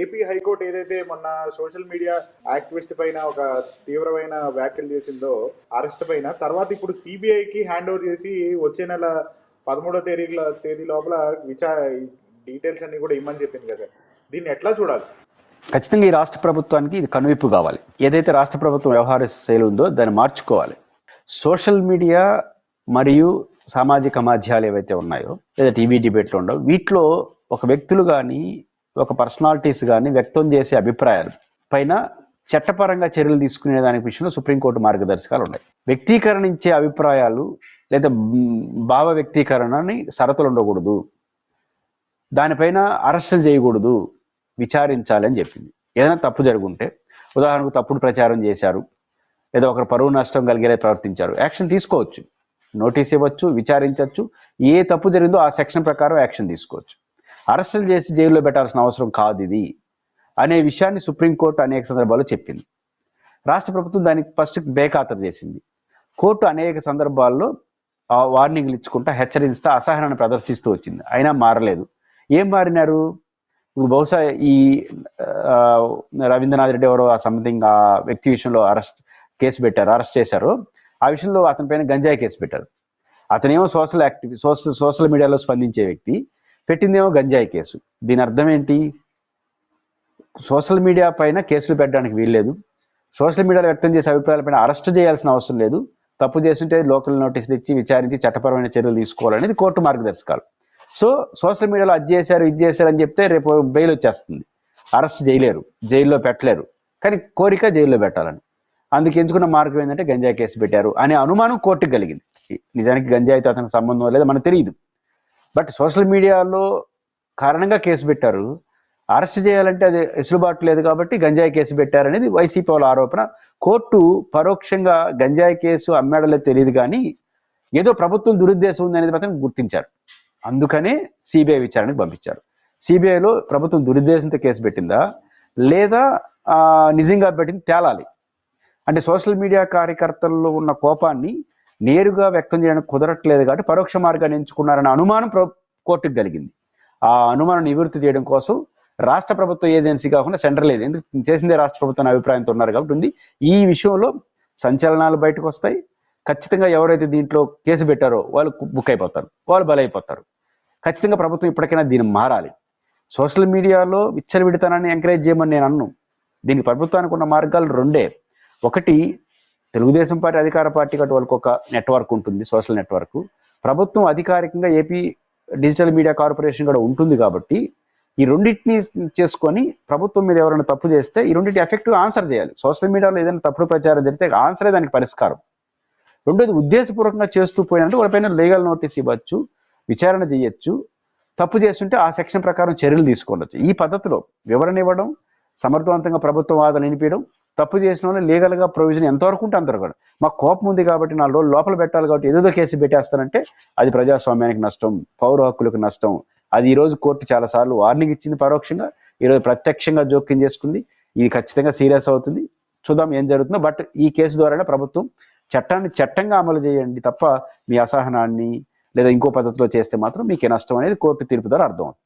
AP high court ఏదైతే మొన్న social media activist పైన ఒక తీవ్రమైన వ్యాఖ్యలు చేసిందో అరెస్ట్ పైన, తర్వాత ఇప్పుడు సిబిఐకి హ్యాండ్ ఓవర్ చేసి వచ్చే నెల 13వ తేదీ లోపల డీటెయిల్స్ అన్ని కూడా ఇమ్మని చెప్పింది కదా సార్. దీన్ని ఎట్లా చూడాలి? ఖచ్చితంగా ఈ రాష్ట్ర ప్రభుత్వానికి ఇది కనువిప్పు కావాలి. ఏదైతే రాష్ట్ర ప్రభుత్వం వ్యవహార శైలి ఉందో దాన్ని మార్చుకోవాలి. సోషల్ మీడియా మరియు సామాజిక మాధ్యాలు ఏవైతే ఉన్నాయో, లేదా టీవీ డిబేట్లు ఉండవు, వీటిలో ఒక వ్యక్తులు కానీ ఒక పర్సనాలిటీస్ కానీ వ్యక్తం చేసే అభిప్రాయాలు పైన చట్టపరంగా చర్యలు తీసుకునే దాని విషయంలో సుప్రీంకోర్టు మార్గదర్శకాలు ఉన్నాయి. వ్యక్తీకరణించే అభిప్రాయాలు లేదా భావ వ్యక్తీకరణని షరతులు ఉండకూడదు, దానిపైన అరెస్టులు చేయకూడదు, విచారించాలి అని చెప్పింది. ఏదైనా తప్పు జరుగుంటే, ఉదాహరణకు తప్పుడు ప్రచారం చేశారు లేదా ఒకరు పరువు నష్టం కలిగేలా ప్రవర్తించారు, యాక్షన్ తీసుకోవచ్చు, నోటీస్ ఇవ్వచ్చు, విచారించవచ్చు. ఏ తప్పు జరిగిందో ఆ సెక్షన్ ప్రకారం యాక్షన్ తీసుకోవచ్చు. అరెస్టులు చేసి జైల్లో పెట్టాల్సిన అవసరం కాదు ఇది అనే విషయాన్ని సుప్రీంకోర్టు అనేక సందర్భాల్లో చెప్పింది. రాష్ట్ర ప్రభుత్వం దానికి ఫస్ట్ బేఖాతరు చేసింది. కోర్టు అనేక సందర్భాల్లో వార్నింగ్లు ఇచ్చుకుంటా, హెచ్చరిస్తా, అసహనాన్ని ప్రదర్శిస్తూ వచ్చింది. అయినా మారలేదు. ఏం మారినారు? బహుశా ఈ రవీంద్రనాథ్ రెడ్డి ఎవరో సంథింగ్ ఆ వ్యక్తి విషయంలో కేసు పెట్టారు, అరెస్ట్ చేశారు. ఆ విషయంలో అతని పైన గంజాయి కేసు పెట్టారు. అతనేమో సోషల్ మీడియాలో స్పందించే వ్యక్తి, పెట్టిందేమో గంజాయి కేసు. దీని అర్థం ఏంటి? సోషల్ మీడియా పైన కేసులు పెట్టడానికి వీల్లేదు, సోషల్ మీడియాలో వ్యక్తం చేసే అభిప్రాయాలపైన అరెస్ట్ చేయాల్సిన అవసరం లేదు, తప్పు చేస్తుంటే లోకల్ నోటీసులు ఇచ్చి విచారించి చట్టపరమైన చర్యలు తీసుకోవాలనేది కోర్టు మార్గదర్శకాలు. సో సోషల్ మీడియాలో అది చేశారు ఇది చేశారు అని చెప్తే రేపు బెయిల్ వచ్చేస్తుంది, అరెస్ట్ చేయలేరు, జైల్లో పెట్టలేరు. కానీ కోరిక జైల్లో పెట్టాలని, అందుకు ఎంచుకున్న మార్గం ఏంటంటే గంజాయి కేసు పెట్టారు అనే అనుమానం కోర్టుకు కలిగింది. నిజానికి గంజాయితో అతనికి సంబంధం లేదు, మనకు తెలియదు. బట్ సోషల్ మీడియాలో కారణంగా కేసు పెట్టారు, అరెస్ట్ చేయాలంటే అది వెసులుబాటు లేదు కాబట్టి గంజాయి కేసు పెట్టారనేది వైసీపీ వాళ్ళ ఆరోపణ. కోర్టు పరోక్షంగా గంజాయి కేసు అమ్మాడలేదు తెలియదు కానీ ఏదో ప్రభుత్వం దురుద్దేశం ఉంది అనేది మాత్రం గుర్తించారు. అందుకనే సిబిఐ విచారణకు పంపించారు. సిబిఐలో ప్రభుత్వం దురుద్దేశంతో కేసు పెట్టిందా లేదా నిజంగా పెట్టింది తేలాలి. అంటే సోషల్ మీడియా కార్యకర్తల్లో ఉన్న కోపాన్ని నేరుగా వ్యక్తం చేయడానికి కుదరట్లేదు కాబట్టి పరోక్ష మార్గాన్ని ఎంచుకున్నారన్న అనుమానం కోర్టుకు కలిగింది. ఆ అనుమానం నివృత్తి చేయడం కోసం రాష్ట్ర ప్రభుత్వ ఏజెన్సీ కాకుండా సెంట్రల్ ఏజెన్సీ, ఎందుకు చేసిందే రాష్ట్ర ప్రభుత్వం అభిప్రాయంతో ఉన్నారు కాబట్టి ఉంది. ఈ విషయంలో సంచలనాలు బయటకు వస్తాయి. ఖచ్చితంగా ఎవరైతే దీంట్లో కేసు పెట్టారో వాళ్ళు బుక్ అయిపోతారు, వాళ్ళు బలైపోతారు. ఖచ్చితంగా ప్రభుత్వం ఇప్పటికైనా దీన్ని మారాలి. సోషల్ మీడియాలో విచ్చలవిడితనాన్ని ఎంకరేజ్ చేయమని నేను అన్ను. దీనికి ప్రభుత్వానికి ఉన్న మార్గాలు రెండే. ఒకటి, తెలుగుదేశం పార్టీ అధికార పార్టీ కాబట్టి వాళ్ళకి ఒక నెట్వర్క్ ఉంటుంది, సోషల్ నెట్వర్క్. ప్రభుత్వం అధికారికంగా ఏపీ డిజిటల్ మీడియా కార్పొరేషన్ కూడా ఉంటుంది కాబట్టి ఈ రెండింటిని చేసుకొని ప్రభుత్వం మీద ఎవరైనా తప్పు చేస్తే ఈ రెండింటి ఎఫెక్టివ్ ఆన్సర్ చేయాలి. సోషల్ మీడియాలో ఏదైనా తప్పుడు ప్రచారం జరిగితే ఆన్సరే దానికి పరిష్కారం. రెండోది, ఉద్దేశపూర్వకంగా చేస్తూ పోయినట్టు వాళ్ళపైన లీగల్ నోటీస్ ఇవ్వచ్చు, విచారణ చేయొచ్చు. తప్పు చేస్తుంటే ఆ సెక్షన్ ప్రకారం చర్యలు తీసుకోవచ్చు. ఈ పద్ధతిలో వివరణ ఇవ్వడం, సమర్థవంతంగా ప్రభుత్వ వాదనలు వినిపించడం, తప్పు చేసిన వాళ్ళు లీగల్గా ప్రొవిజన్ ఎంతవరకు ఉంటే అంతవరకు. మాకు కోపం ఉంది కాబట్టి 4 రోజులు లోపల పెట్టాలి కాబట్టి ఏదేదో కేసు పెట్టేస్తానంటే అది ప్రజాస్వామ్యానికి నష్టం, పౌర హక్కులకు నష్టం. అది ఈరోజు కోర్టు చాలాసార్లు వార్నింగ్ ఇచ్చింది పరోక్షంగా, ఈరోజు ప్రత్యక్షంగా జోక్యం చేసుకుంది. ఇది ఖచ్చితంగా సీరియస్ అవుతుంది. చూద్దాం ఏం జరుగుతుందో. బట్ ఈ కేసు ద్వారా ప్రభుత్వం చట్టాన్ని చట్టంగా అమలు చేయండి తప్ప మీ అసహనాన్ని లేదా ఇంకో పద్ధతిలో చేస్తే మాత్రం మీకే నష్టం అనేది కోర్టు తీర్పు ద్వారా అర్థం అవుతుంది.